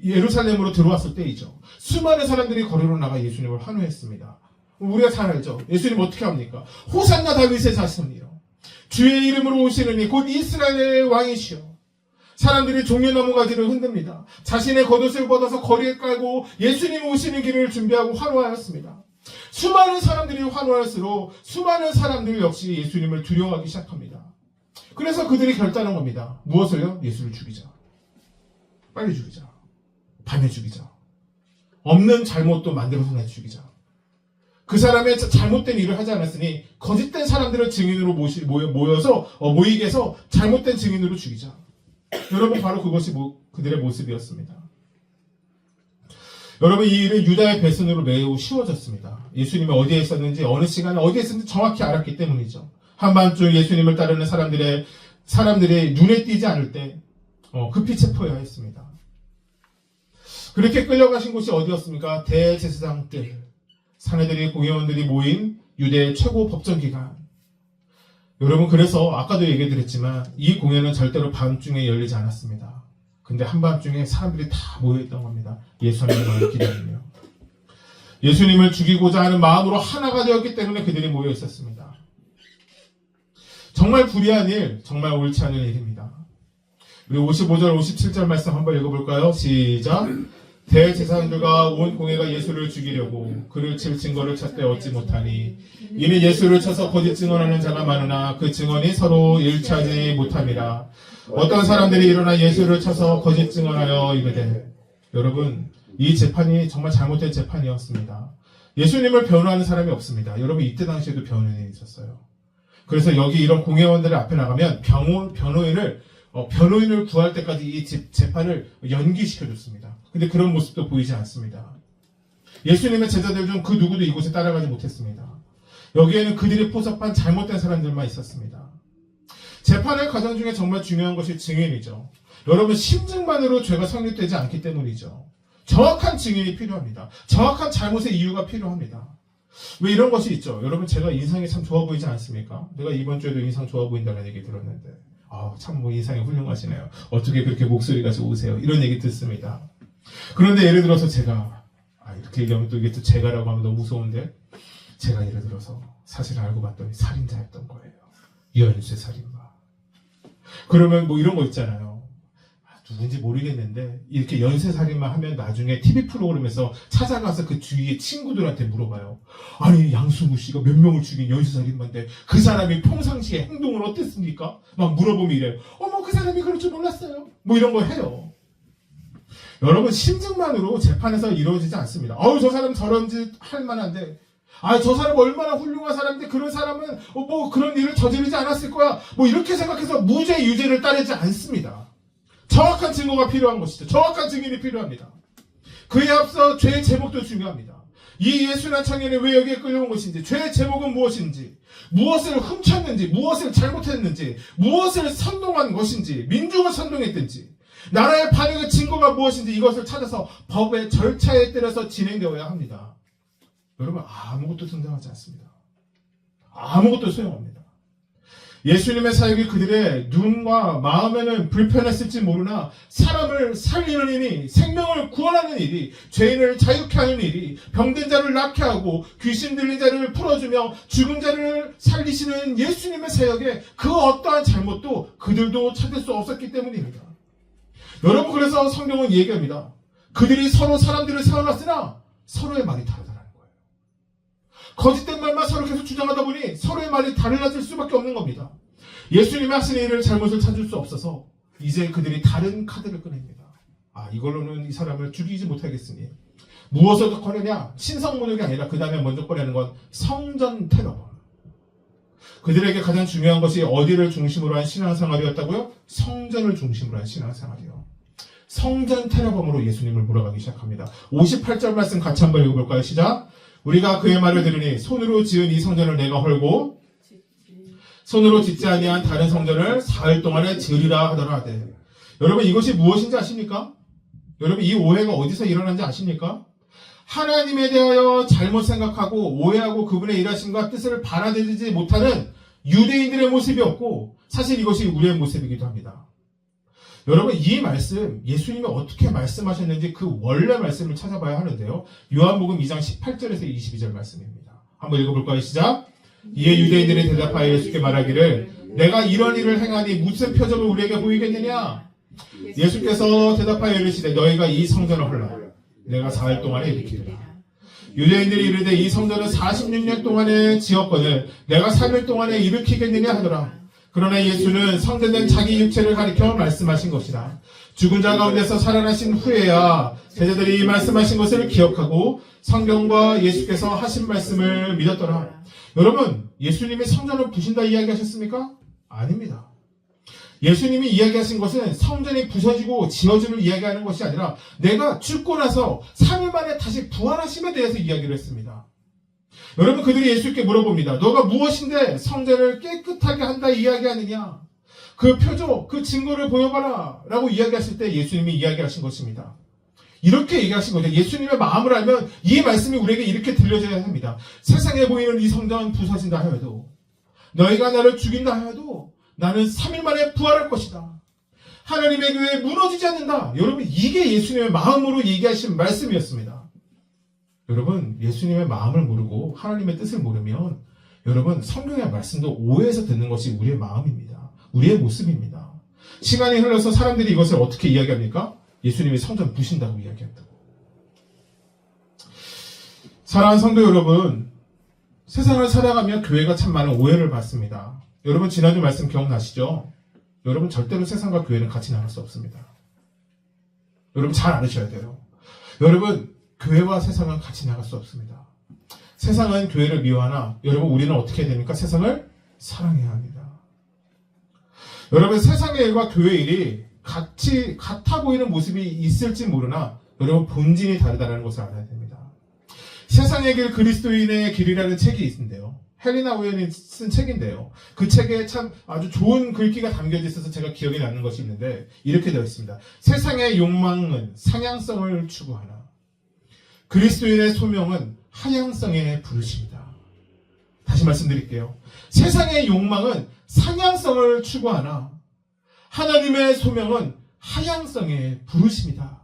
예루살렘으로 들어왔을 때이죠. 수많은 사람들이 거리로 나가 예수님을 환호했습니다. 우리가 잘 알죠. 예수님 어떻게 합니까? 호산나 다윗의 자손이요 주의 이름으로 오시는 이 곧 이스라엘의 왕이시여. 사람들이 종려나무 가지를 흔듭니다. 자신의 겉옷을 벗어서 거리에 깔고 예수님 오시는 길을 준비하고 환호하였습니다. 수많은 사람들이 환호할수록 수많은 사람들 역시 예수님을 두려워하기 시작합니다. 그래서 그들이 결단한 겁니다. 무엇을요? 예수를 죽이자. 빨리 죽이자. 밤에 죽이자. 없는 잘못도 만들어서 내 죽이자. 그 사람의 잘못된 일을 하지 않았으니 거짓된 사람들을 증인으로 모이게 해서 잘못된 증인으로 죽이자. 여러분 바로 그것이 그들의 모습이었습니다. 여러분, 이 일은 유다의 배선으로 매우 쉬워졌습니다. 예수님이 어디에 있었는지, 어느 시간에 어디에 있었는지 정확히 알았기 때문이죠. 한밤중 예수님을 따르는 사람들이 눈에 띄지 않을 때 급히 체포해야 했습니다. 그렇게 끌려가신 곳이 어디였습니까? 대제사장들, 사내들이 공회원들이 모인 유대의 최고 법정기관. 여러분, 그래서 아까도 얘기드렸지만 이 공회는 절대로 밤중에 열리지 않았습니다. 근데 한밤중에 사람들이 다 모여있던 겁니다. 예수님을 기다리며. 예수님을 죽이고자 하는 마음으로 하나가 되었기 때문에 그들이 모여 있었습니다. 정말 불의한 일, 정말 옳지 않은 일입니다. 우리 55절, 57절 말씀 한번 읽어볼까요? 시작. 대제사장들과 온 공회가 예수를 죽이려고 그를 칠 증거를 찾되 얻지 못하니 이는 예수를 쳐서 거짓 증언하는 자가 많으나 그 증언이 서로 일치하지 못함이라. 어떤 사람들이 일어나 예수를 쳐서 거짓 증언하여 이르되. 여러분, 이 재판이 정말 잘못된 재판이었습니다. 예수님을 변호하는 사람이 없습니다. 여러분, 이때 당시에도 변호인이 있었어요. 그래서 여기 이런 공회원들 앞에 나가면 변호인을 구할 때까지 이 재판을 연기시켜줬습니다. 근데 그런 모습도 보이지 않습니다. 예수님의 제자들 중 그 누구도 이곳에 따라가지 못했습니다. 여기에는 그들이 포섭한 잘못된 사람들만 있었습니다. 재판의 과정 중에 정말 중요한 것이 증인이죠. 여러분, 심증만으로 죄가 성립되지 않기 때문이죠. 정확한 증인이 필요합니다. 정확한 잘못의 이유가 필요합니다. 왜 이런 것이 있죠? 여러분, 제가 인상이 참 좋아 보이지 않습니까? 내가 이번 주에도 인상 좋아 보인다는 얘기 들었는데, 참 인상이 훌륭하시네요. 어떻게 그렇게 목소리가 좋으세요? 이런 얘기 듣습니다. 그런데 예를 들어서 제가, 이렇게 얘기하면 또 이게 또 제가라고 하면 너무 무서운데, 제가 예를 들어서 사실 알고 봤더니 살인자였던 거예요. 연쇄 살인마. 그러면 뭐 이런 거 있잖아요. 누군지 모르겠는데 이렇게 연쇄살인만 하면 나중에 TV 프로그램에서 찾아가서 그 주위의 친구들한테 물어봐요. 아니, 양승우 씨가 몇 명을 죽인 연쇄살인마인데 그 사람이 평상시에 행동을 어땠습니까? 막 물어보면 이래요. 그 사람이 그럴 줄 몰랐어요. 뭐 이런 거 해요. 여러분, 심증만으로 재판에서 이루어지지 않습니다. 저 사람 저런 짓 할 만한데, 저 사람 얼마나 훌륭한 사람인데 그런 사람은 그런 일을 저지르지 않았을 거야. 이렇게 생각해서 무죄 유죄를 따르지 않습니다. 정확한 증거가 필요한 것이죠. 정확한 증인이 필요합니다. 그에 앞서 죄의 제목도 중요합니다. 이 예순한 청년이 왜 여기에 끌려온 것인지, 죄의 제목은 무엇인지, 무엇을 훔쳤는지, 무엇을 잘못했는지, 무엇을 선동한 것인지, 민중을 선동했든지, 나라의 반응의 증거가 무엇인지 이것을 찾아서 법의 절차에 따라서 진행되어야 합니다. 여러분, 아무것도 등장하지 않습니다. 아무것도 소용없습니다. 예수님의 사역이 그들의 눈과 마음에는 불편했을지 모르나 사람을 살리는 일이, 생명을 구원하는 일이, 죄인을 자유케 하는 일이, 병든 자를 낫게 하고 귀신 들린 자를 풀어주며 죽은 자를 살리시는 예수님의 사역에 그 어떠한 잘못도 그들도 찾을 수 없었기 때문입니다. 여러분, 그래서 성경은 얘기합니다. 그들이 서로 사람들을 세워놨으나 서로의 말이 다르다는 거예요. 거짓된 말만 서로 계속 주장하다 보니 서로의 말이 달라질 수밖에 없는 겁니다. 예수님이 하시는 일을 잘못을 찾을 수 없어서 이제 그들이 다른 카드를 꺼냅니다. 이걸로는 이 사람을 죽이지 못하겠으니 무엇을 더 꺼내냐? 신성모독이 아니라 그 다음에 먼저 꺼내는 건 성전 테러범. 그들에게 가장 중요한 것이 어디를 중심으로 한 신앙생활이었다고요? 성전을 중심으로 한 신앙생활이요. 성전 테러범으로 예수님을 몰아가기 시작합니다. 58절 말씀 같이 한번 읽어볼까요? 시작. 우리가 그의 말을 들으니 손으로 지은 이 성전을 내가 헐고 손으로 짓지 아니한 다른 성전을 사흘 동안에 지으리라 하더라. 여러분, 이것이 무엇인지 아십니까? 여러분, 이 오해가 어디서 일어난지 아십니까? 하나님에 대하여 잘못 생각하고 오해하고 그분의 일하심과 뜻을 받아들이지 못하는 유대인들의 모습이었고, 사실 이것이 우리의 모습이기도 합니다. 여러분, 이 말씀, 예수님이 어떻게 말씀하셨는지 그 원래 말씀을 찾아봐야 하는데요. 요한복음 2장 18절에서 22절 말씀입니다. 한번 읽어볼까요? 시작. 이에 유대인들이 대답하여 예수께 말하기를 내가 이런 일을 행하니 무슨 표적을 우리에게 보이겠느냐? 예수께서 대답하여 이르시되 너희가 이 성전을 헐라. 내가 4일 동안에 일으키리라. 유대인들이 이르되 이 성전은 46년 동안에 지었거늘 내가 3일 동안에 일으키겠느냐 하더라. 그러나 예수는 성전된 자기 육체를 가리켜 말씀하신 것이다. 죽은 자 가운데서 살아나신 후에야 제자들이 말씀하신 것을 기억하고 성경과 예수께서 하신 말씀을 믿었더라. 여러분, 예수님이 성전을 부신다 이야기하셨습니까? 아닙니다. 예수님이 이야기하신 것은 성전이 부서지고 지어짐을 이야기하는 것이 아니라 내가 죽고 나서 3일 만에 다시 부활하심에 대해서 이야기를 했습니다. 여러분, 그들이 예수께 물어봅니다. 너가 무엇인데 성전을 깨끗하게 한다 이야기하느냐? 그 표적, 그 증거를 보여봐라 라고 이야기하실 때 예수님이 이야기하신 것입니다. 이렇게 얘기하신 거죠. 예수님의 마음을 알면 이 말씀이 우리에게 이렇게 들려져야 합니다. 세상에 보이는 이 성전 부서진다 하여도, 너희가 나를 죽인다 하여도 나는 3일 만에 부활할 것이다. 하나님의 교회 무너지지 않는다. 여러분, 이게 예수님의 마음으로 얘기하신 말씀이었습니다. 여러분, 예수님의 마음을 모르고 하나님의 뜻을 모르면 여러분, 성경의 말씀도 오해해서 듣는 것이 우리의 마음입니다. 우리의 모습입니다. 시간이 흘러서 사람들이 이것을 어떻게 이야기합니까? 예수님이 성전 부신다고 이야기한다고. 사랑하는 성도 여러분, 세상을 살아가며 교회가 참 많은 오해를 받습니다. 여러분, 지난주 말씀 기억나시죠? 여러분, 절대로 세상과 교회는 같이 나갈 수 없습니다. 여러분, 잘 알으셔야 돼요. 여러분, 교회와 세상은 같이 나갈 수 없습니다. 세상은 교회를 미워하나 여러분, 우리는 어떻게 해야 됩니까? 세상을 사랑해야 합니다. 여러분, 세상의 일과 교회의 일이 같아 보이는 모습이 있을지 모르나 여러분, 본질이 다르다는 것을 알아야 됩니다. 세상의 길 그리스도인의 길이라는 책이 있는데요. 헬리나 오웬이 쓴 책인데요. 그 책에 참 아주 좋은 글귀가 담겨져 있어서 제가 기억이 나는 것이 있는데 이렇게 되어 있습니다. 세상의 욕망은 상향성을 추구하나 그리스도인의 소명은 하향성에 부르십니다. 다시 말씀드릴게요. 세상의 욕망은 상향성을 추구하나 하나님의 소명은 하향성에 부르십니다.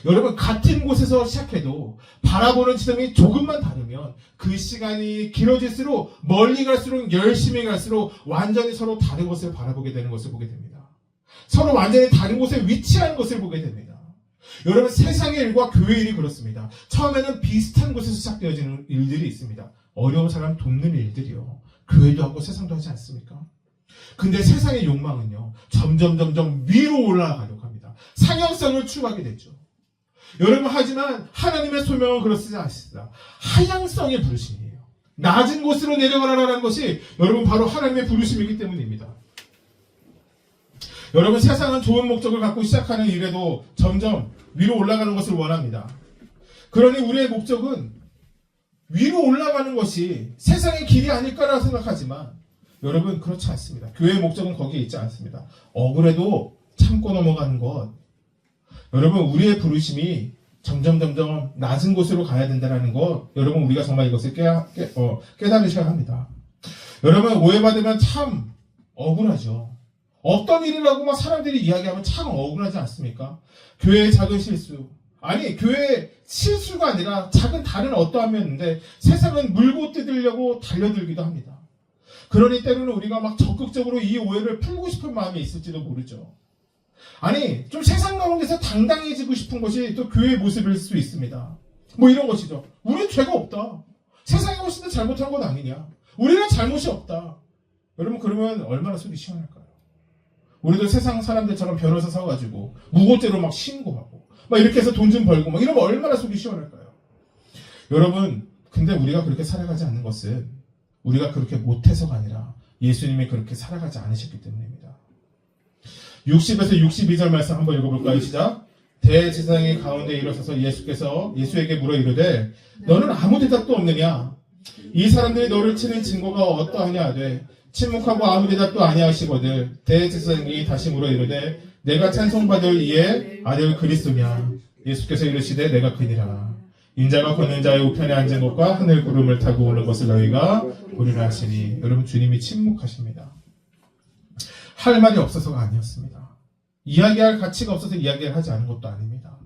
여러분, 같은 곳에서 시작해도 바라보는 지점이 조금만 다르면 그 시간이 길어질수록 멀리 갈수록 열심히 갈수록 완전히 서로 다른 것을 바라보게 되는 것을 보게 됩니다. 서로 완전히 다른 곳에 위치한 것을 보게 됩니다. 여러분, 세상의 일과 교회 일이 그렇습니다. 처음에는 비슷한 곳에서 시작되어지는 일들이 있습니다. 어려운 사람 돕는 일들이요. 교회도 하고 세상도 하지 않습니까? 근데 세상의 욕망은요, 점점 위로 올라가려고 합니다. 상향성을 추구하게 되죠. 여러분, 하지만 하나님의 소명은 그렇지 않습니다. 하향성의 부르심이에요. 낮은 곳으로 내려가라는 것이 여러분 바로 하나님의 부르심이기 때문입니다. 여러분, 세상은 좋은 목적을 갖고 시작하는 일에도 점점 위로 올라가는 것을 원합니다. 그러니 우리의 목적은 위로 올라가는 것이 세상의 길이 아닐까라고 생각하지만 여러분, 그렇지 않습니다. 교회의 목적은 거기에 있지 않습니다. 억울해도 참고 넘어가는 것. 여러분, 우리의 부르심이 점점 낮은 곳으로 가야 된다는 것, 여러분, 우리가 정말 이것을 깨달으셔야 합니다. 여러분, 오해받으면 참 억울하죠. 어떤 일이라고 막 사람들이 이야기하면 참 억울하지 않습니까? 교회의 작은 실수, 아니 교회의 실수가 아니라 작은 다른 어떠한 면인데 세상은 물고 뜯으려고 달려들기도 합니다. 그러니 때로는 우리가 막 적극적으로 이 오해를 풀고 싶은 마음이 있을지도 모르죠. 아니, 좀 세상 가운데서 당당해지고 싶은 것이 또 교회의 모습일 수 있습니다. 뭐 이런 것이죠. 우리는 죄가 없다. 세상이 훨씬 더 잘못한 건 아니냐. 우리는 잘못이 없다. 여러분, 그러면 얼마나 속이 시원할까요? 우리도 세상 사람들처럼 변호사 서가지고 무고죄로 막 신고하고 막 이렇게 해서 돈 좀 벌고 막 이러면 얼마나 속이 시원할까요? 여러분, 근데 우리가 그렇게 살아가지 않는 것은 우리가 그렇게 못해서가 아니라 예수님이 그렇게 살아가지 않으셨기 때문입니다. 60에서 62절 말씀 한번 읽어볼까요? 시작. 대제사장의 가운데 일어서서 예수에게 물어 이르되 너는 아무 대답도 없느냐? 이 사람들이 너를 치는 증거가 어떠하냐 하되 침묵하고 아무 대답도 아니하시거늘 대제사장이 다시 물어 이르되 내가 찬송받을 이의 아들 그리스도냐? 예수께서 이르시되 내가 그니라. 인자가 걷는 자의 우편에 앉은 것과 하늘 구름을 타고 오는 것을 너희가 보리라 하시니. 여러분, 주님이 침묵하십니다. 할 말이 없어서가 아니었습니다. 이야기할 가치가 없어서 이야기를 하지 않은 것도 아닙니다.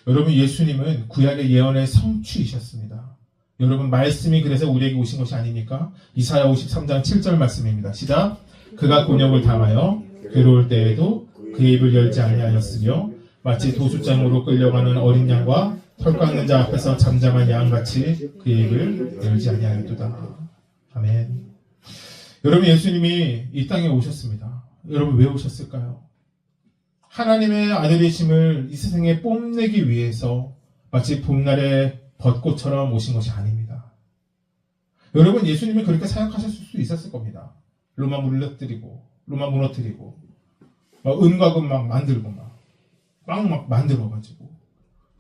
여러분, 예수님은 구약의 예언의 성취이셨습니다. 여러분, 말씀이 그래서 우리에게 오신 것이 아닙니까? 이사야 53장 7절 말씀입니다. 시작. 그가 곤욕을 당하여 괴로울 때에도 그의 입을 열지 아니하였으며 마치 도수장으로 끌려가는 어린 양과 털 깎는 자 앞에서 잠잠한 양같이 그의 입을 열지 아니하였도다. 아멘. 여러분, 예수님이 이 땅에 오셨습니다. 여러분, 왜 오셨을까요? 하나님의 아들이심을 이 세상에 뽐내기 위해서 마치 봄날의 벚꽃처럼 오신 것이 아닙니다. 여러분, 예수님이 그렇게 사역하셨을 수 있었을 겁니다. 로마 물러뜨리고 무너뜨리고 막 은과 금 막 만들고 막 만들어가지고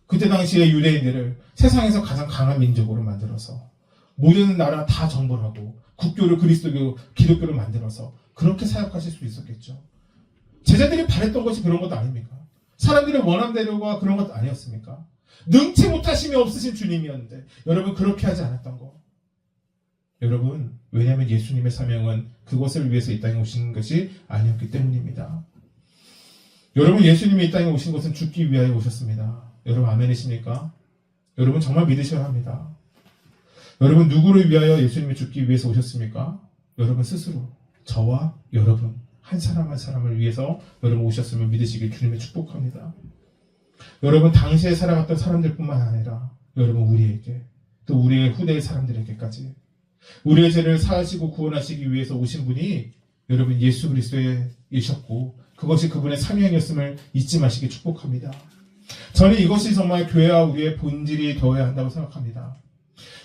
그때 당시에 유대인들을 세상에서 가장 강한 민족으로 만들어서 모든 나라 다 정벌하고 국교를 그리스도교 기독교를 만들어서 그렇게 사역하실 수 있었겠죠. 제자들이 바랬던 것이 그런 것도 아닙니까? 사람들의 원함대로가 그런 것도 아니었습니까? 능치 못하심이 없으신 주님이었는데 여러분 그렇게 하지 않았던 거. 여러분 왜냐하면 예수님의 사명은 그것을 위해서 이 땅에 오신 것이 아니었기 때문입니다. 여러분 예수님이 이 땅에 오신 것은 죽기 위하여 오셨습니다. 여러분 아멘이십니까? 여러분 정말 믿으셔야 합니다. 여러분 누구를 위하여 예수님이 죽기 위해서 오셨습니까? 여러분 스스로 저와 여러분 한 사람 한 사람을 위해서 여러분 오셨음을 믿으시길 주님의 축복합니다. 여러분 당시에 살아갔던 사람들뿐만 아니라 여러분 우리에게 또 우리의 후대의 사람들에게까지 우리의 죄를 사하시고 구원하시기 위해서 오신 분이 여러분 예수 그리스도이셨고 그것이 그분의 사명이었음을 잊지 마시기 축복합니다. 저는 이것이 정말 교회와 우리의 본질이 되어야 한다고 생각합니다.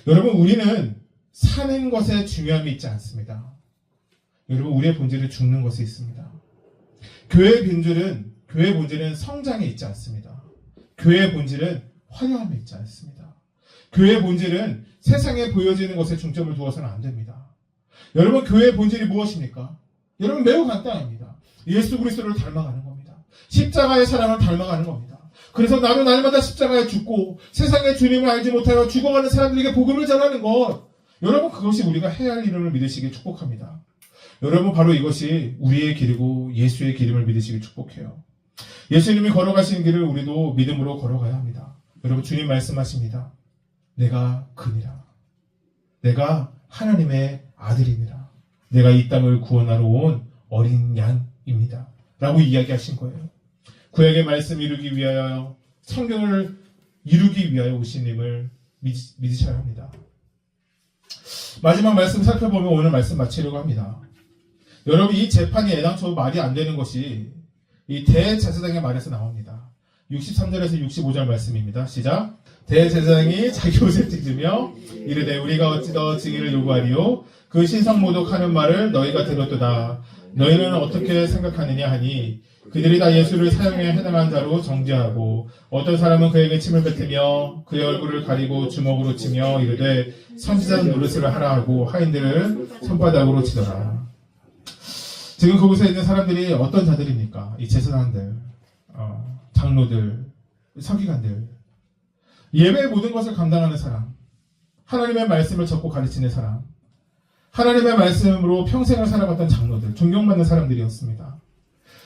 여러분 우리는 사는 것에 중요함이 있지 않습니다. 여러분 우리의 본질은 죽는 것에 있습니다. 교회의 본질은 성장에 있지 않습니다. 교회의 본질은 화려함에 있지 않습니다. 교회의 본질은 세상에 보여지는 것에 중점을 두어서는 안 됩니다. 여러분 교회의 본질이 무엇입니까? 여러분 매우 간단합니다. 예수 그리스도를 닮아가는 겁니다. 십자가의 사랑을 닮아가는 겁니다. 그래서 나도 날마다 십자가에 죽고 세상의 주님을 알지 못하여 죽어가는 사람들에게 복음을 전하는 것, 여러분 그것이 우리가 해야 할 일임을 믿으시길 축복합니다. 여러분 바로 이것이 우리의 길이고 예수의 길임을 믿으시길 축복해요. 예수님이 걸어가신 길을 우리도 믿음으로 걸어가야 합니다. 여러분 주님 말씀하십니다. 내가 그니라. 내가 하나님의 아들이니라. 내가 이 땅을 구원하러 온 어린 양입니다. 라고 이야기하신 거예요. 구약의 말씀 이루기 위하여 성경을 이루기 위하여 오신 님을 믿으셔야 합니다. 마지막 말씀 살펴보면 오늘 말씀 마치려고 합니다. 여러분 이 재판이 애당초 말이 안 되는 것이 이 대제사장의 말에서 나옵니다. 63절에서 65절 말씀입니다. 시작. 대제사장이 자기 옷을 찢으며 이르되 우리가 어찌 더 증인을 요구하리요 그 신성모독하는 말을 너희가 들었도다. 너희는 어떻게 생각하느냐 하니 그들이 다 예수를 사형에 해당한 자로 정죄하고 어떤 사람은 그에게 침을 뱉으며 그의 얼굴을 가리고 주먹으로 치며 이르되 선지자 노릇을 하라 하고 하인들을 손바닥으로 치더라. 지금 그곳에 있는 사람들이 어떤 자들입니까? 이 제사장들, 장로들, 서기관들, 예배의 모든 것을 감당하는 사람, 하나님의 말씀을 적고 가르치는 사람, 하나님의 말씀으로 평생을 살아갔던 장로들, 존경받는 사람들이었습니다.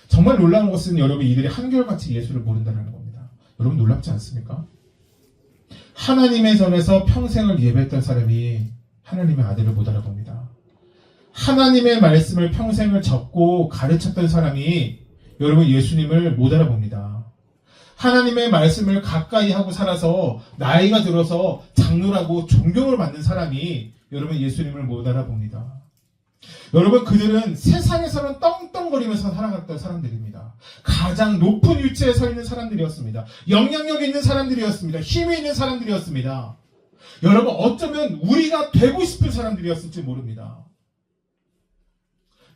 정말 놀라운 것은 여러분 이들이 한결같이 예수를 모른다는 겁니다. 여러분 놀랍지 않습니까? 하나님의 전에서 평생을 예배했던 사람이 하나님의 아들을 못 알아봅니다. 하나님의 말씀을 평생을 적고 가르쳤던 사람이 여러분 예수님을 못 알아봅니다. 하나님의 말씀을 가까이 하고 살아서 나이가 들어서 장로라고 존경을 받는 사람이 여러분 예수님을 못 알아봅니다. 여러분 그들은 세상에서는 떵떵거리면서 살아갔던 사람들입니다. 가장 높은 위치에 서 있는 사람들이었습니다. 영향력 있는 사람들이었습니다. 힘이 있는 사람들이었습니다. 여러분 어쩌면 우리가 되고 싶은 사람들이었을지 모릅니다.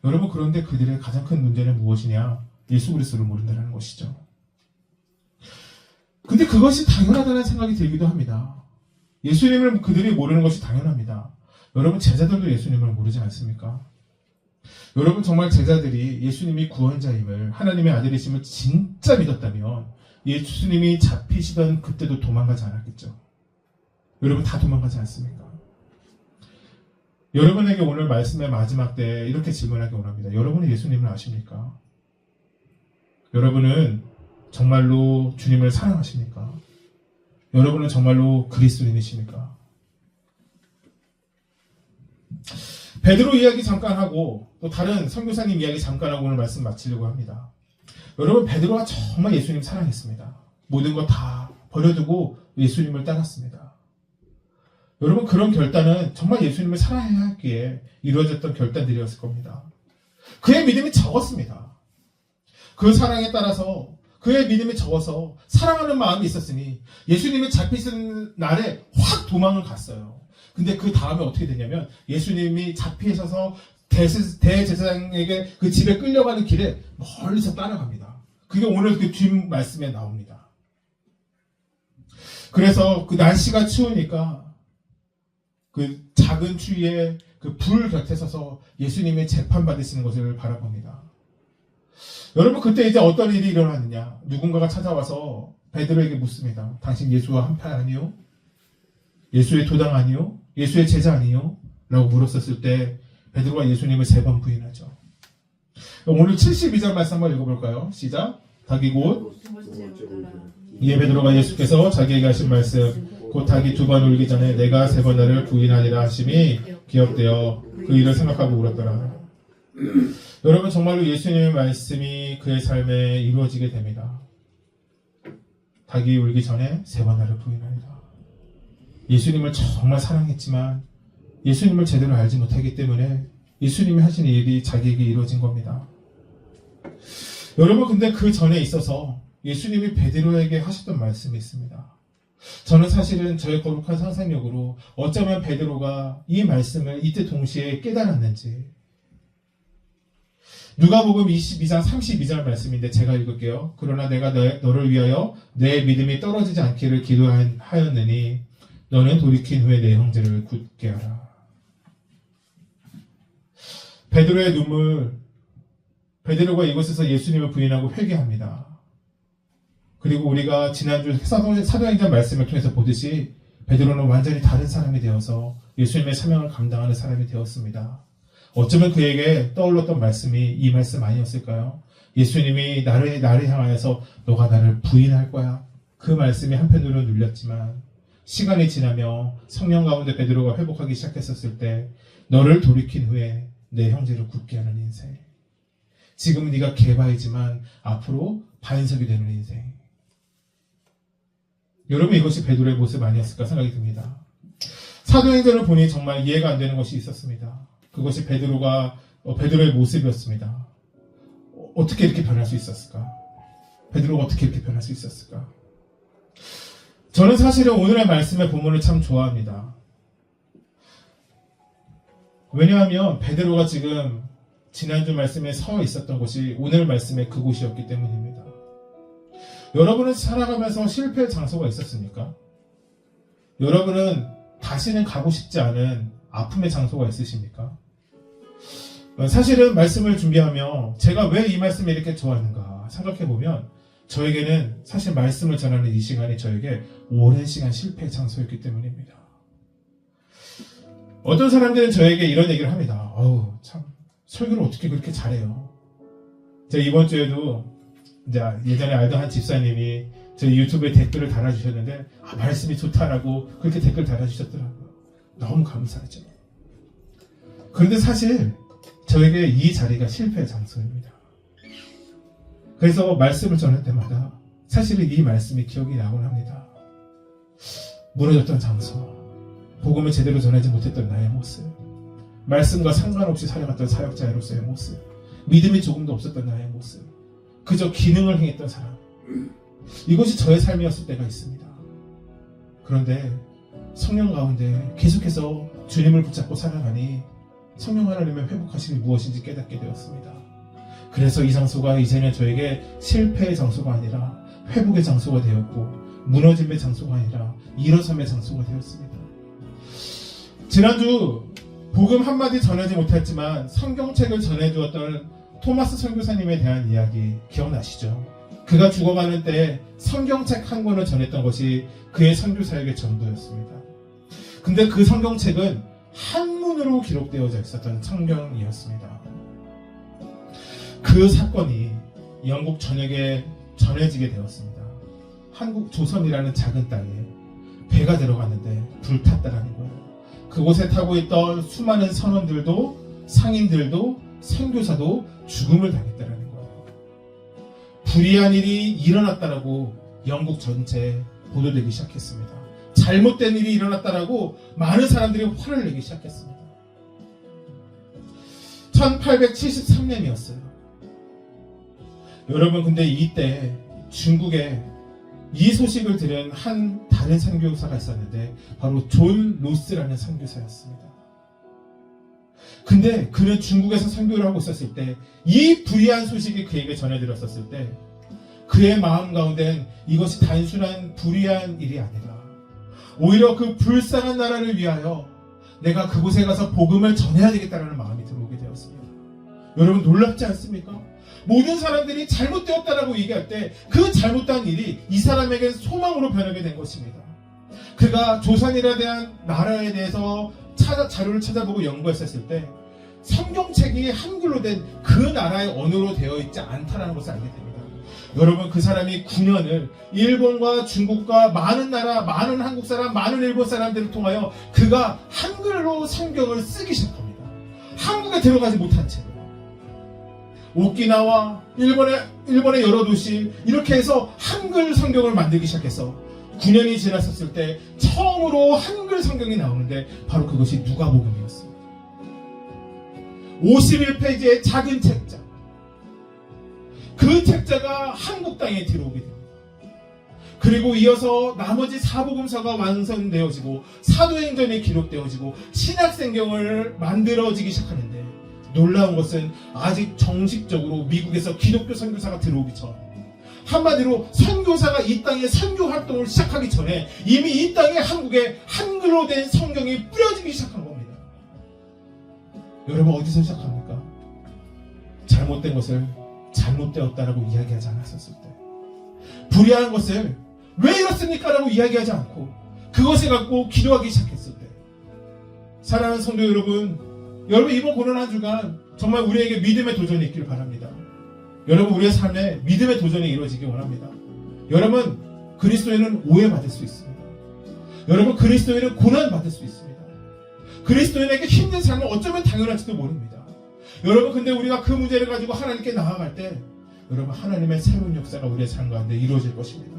여러분 그런데 그들의 가장 큰 문제는 무엇이냐? 예수 그리스도를 모른다는 것이죠. 근데 그것이 당연하다는 생각이 들기도 합니다. 예수님을 그들이 모르는 것이 당연합니다. 여러분 제자들도 예수님을 모르지 않습니까? 여러분 정말 제자들이 예수님이 구원자임을 하나님의 아들이심을 진짜 믿었다면 예수님이 잡히시던 그때도 도망가지 않았겠죠. 여러분 다 도망가지 않습니까? 여러분에게 오늘 말씀의 마지막 때 이렇게 질문하기 원합니다. 여러분은 예수님을 아십니까? 여러분은 정말로 주님을 사랑하십니까? 여러분은 정말로 그리스도인이십니까? 베드로 이야기 잠깐 하고 또 다른 선교사님 이야기 잠깐 하고 오늘 말씀 마치려고 합니다. 여러분 베드로가 정말 예수님 사랑했습니다. 모든 거 다 버려두고 예수님을 따랐습니다. 여러분 그런 결단은 정말 예수님을 사랑해야 하기에 이루어졌던 결단들이었을 겁니다. 그의 믿음이 적었습니다. 그 사랑에 따라서 그의 믿음이 적어서 사랑하는 마음이 있었으니 예수님이 잡히신 날에 확 도망을 갔어요. 근데 그 다음에 어떻게 되냐면 예수님이 잡히셔서 대제사장에게 그 집에 끌려가는 길에 멀리서 따라갑니다. 그게 오늘 그 뒷 말씀에 나옵니다. 그래서 그 날씨가 추우니까 그 작은 추위에 그 불 곁에 서서 예수님의 재판 받으시는 것을 바라봅니다. 여러분, 그때 이제 어떤 일이 일어났느냐? 누군가가 찾아와서 베드로에게 묻습니다. 당신 예수와 한판 아니요? 예수의 도당 아니요? 예수의 제자 아니요? 라고 물었었을 때 베드로가 예수님을 3번 부인하죠. 오늘 72절 말씀 한번 읽어볼까요? 시작. 닭이 곧 이에 베드로가 예수께서 자기에게 하신 말씀 곧 닭이 2번 울기 전에 내가 3번 나를 부인하리라 하심이 기억되어 그 일을 생각하고 울었더라. 여러분, 정말로 예수님의 말씀이 그의 삶에 이루어지게 됩니다. 닭이 울기 전에 3번 나를 부인하리라. 예수님을 정말 사랑했지만 예수님을 제대로 알지 못하기 때문에 예수님이 하신 일이 자기에게 이루어진 겁니다. 여러분, 근데 그 전에 있어서 예수님이 베드로에게 하셨던 말씀이 있습니다. 저는 사실은 저의 거룩한 상상력으로 어쩌면 베드로가 이 말씀을 이때 동시에 깨달았는지, 누가복음 22장 32절 말씀인데 제가 읽을게요. 그러나 내가 너를 위하여 내 믿음이 떨어지지 않기를 기도하였느니 너는 돌이킨 후에 내 형제를 굳게 하라. 베드로의 눈물, 베드로가 이곳에서 예수님을 부인하고 회개합니다. 그리고 우리가 지난주 사도행전 말씀을 통해서 보듯이 베드로는 완전히 다른 사람이 되어서 예수님의 사명을 감당하는 사람이 되었습니다. 어쩌면 그에게 떠올랐던 말씀이 이 말씀 아니었을까요? 예수님이 나를 향하여서 너가 나를 부인할 거야. 그 말씀이 한편으로는 눌렸지만 시간이 지나며 성령 가운데 베드로가 회복하기 시작했었을 때 너를 돌이킨 후에 내 형제를 굳게 하는 인생. 지금은 네가 개바이지만 앞으로 반석이 되는 인생. 여러분, 이것이 베드로의 모습 아니었을까 생각이 듭니다. 사도행전을 보니 정말 이해가 안 되는 것이 있었습니다. 그것이 베드로의 모습이었습니다. 어떻게 이렇게 변할 수 있었을까? 베드로가 어떻게 이렇게 변할 수 있었을까? 저는 사실은 오늘의 말씀의 본문을 참 좋아합니다. 왜냐하면 베드로가 지금 지난주 말씀에 서 있었던 곳이 오늘 말씀의 그곳이었기 때문입니다. 여러분은 살아가면서 실패의 장소가 있었습니까? 여러분은 다시는 가고 싶지 않은 아픔의 장소가 있으십니까? 사실은 말씀을 준비하며 제가 왜 이 말씀을 이렇게 좋아하는가 생각해보면 저에게는 사실 말씀을 전하는 이 시간이 저에게 오랜 시간 실패의 장소였기 때문입니다. 어떤 사람들은 저에게 이런 얘기를 합니다. 참 설교를 어떻게 그렇게 잘해요? 제가 이번 주에도 이제 예전에 알던 한 집사님이 저희 유튜브에 댓글을 달아주셨는데 말씀이 좋다라고 그렇게 댓글 달아주셨더라고요. 너무 감사하죠. 그런데 사실 저에게 이 자리가 실패의 장소입니다. 그래서 말씀을 전할 때마다 사실은 이 말씀이 기억이 나곤 합니다. 무너졌던 장소, 복음을 제대로 전하지 못했던 나의 모습, 말씀과 상관없이 살아갔던 사역자로서의 모습, 믿음이 조금도 없었던 나의 모습, 그저 기능을 행했던 사람, 이것이 저의 삶이었을 때가 있습니다. 그런데 성령 가운데 계속해서 주님을 붙잡고 살아가니 성령 하나님의 회복하심이 무엇인지 깨닫게 되었습니다. 그래서 이 장소가 이제는 저에게 실패의 장소가 아니라 회복의 장소가 되었고 무너짐의 장소가 아니라 일어섬의 장소가 되었습니다. 지난주 복음 한마디 전하지 못했지만 성경책을 전해주었던 토마스 선교사님에 대한 이야기 기억나시죠? 그가 죽어가는 때 성경책 한 권을 전했던 것이 그의 선교사역의 전부였습니다. 근데 그 성경책은 한문으로 기록되어져 있었던 성경이었습니다. 그 사건이 영국 전역에 전해지게 되었습니다. 한국 조선이라는 작은 땅에 배가 들어갔는데 불탔다라는 거예요. 그곳에 타고 있던 수많은 선원들도 상인들도 선교사도 죽음을 당했다라는 거예요. 불의한 일이 일어났다라고 영국 전체에 보도되기 시작했습니다. 잘못된 일이 일어났다라고 많은 사람들이 화를 내기 시작했습니다. 1873년이었어요. 여러분, 근데 이때 중국에 이 소식을 들은 한 다른 선교사가 있었는데 바로 존 로스라는 선교사였습니다. 근데 그는 중국에서 선교를 하고 있었을 때 이 불의한 소식이 그에게 전해들었었을 때 그의 마음 가운데는 이것이 단순한 불의한 일이 아니라 오히려 그 불쌍한 나라를 위하여 내가 그곳에 가서 복음을 전해야 되겠다는 마음이 들어오게 되었습니다. 여러분 놀랍지 않습니까? 모든 사람들이 잘못되었다라고 얘기할 때 그 잘못된 일이 이 사람에게 소망으로 변하게 된 것입니다. 그가 조선이라 대한 나라에 대해서 자료를 찾아보고 연구했었을 때 성경책이 한글로 된 그 나라의 언어로 되어 있지 않다는 것을 알게 됩니다. 여러분 그 사람이 9년을 일본과 중국과 많은 나라, 많은 한국 사람, 많은 일본 사람들을 통하여 그가 한글로 성경을 쓰기 시작합니다. 한국에 들어가지 못한 채로 오키나와 일본의 여러 도시 이렇게 해서 한글 성경을 만들기 시작해서 9년이 지났었을 때 처음으로 한글 성경이 나오는데 바로 그것이 누가복음이었습니다. 51페이지의 작은 책자, 그 책자가 한국 땅에 들어오게 됩니다. 그리고 이어서 나머지 사복음서가 완성되어지고 사도행전이 기록되어지고 신약성경을 만들어지기 시작하는데 놀라운 것은 아직 정식적으로 미국에서 기독교 선교사가 들어오기 전, 한마디로 선교사가 이 땅에 선교 활동을 시작하기 전에 이미 이 땅에 한국에 한글로 된 성경이 뿌려지기 시작한 겁니다. 여러분 어디서 시작합니까? 잘못된 것을 잘못되었다라고 이야기하지 않았었을 때, 불의한 것을 왜 이렇습니까? 라고 이야기하지 않고 그것을 갖고 기도하기 시작했을 때, 사랑하는 성도 여러분, 이번 고난 한 주간 정말 우리에게 믿음의 도전이 있기를 바랍니다. 여러분 우리의 삶에 믿음의 도전이 이루어지기 원합니다. 여러분 그리스도인은 오해받을 수 있습니다. 여러분 그리스도인은 고난받을 수 있습니다. 그리스도인에게 힘든 삶은 어쩌면 당연할지도 모릅니다. 여러분 근데 우리가 그 문제를 가지고 하나님께 나아갈 때 여러분 하나님의 새로운 역사가 우리의 삶 가운데 이루어질 것입니다.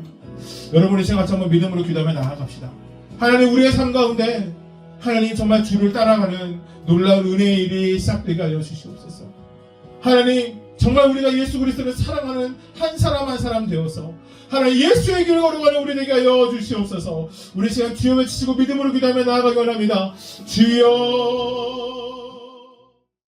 여러분 이 시간 같이 한번 믿음으로 기도하며 나아갑시다. 하나님 우리의 삶 가운데 하나님 정말 주를 따라가는 놀라운 은혜의 일이 시작되게 하여 주시옵소서. 하나님 정말 우리가 예수 그리스도를 사랑하는 한 사람 한 사람 되어서 하나님 예수의 길을 걸어가는 우리에게 하여 주시옵소서. 우리 시간 주여 외치시고 믿음으로 기도하며 나아가기 원합니다. 주여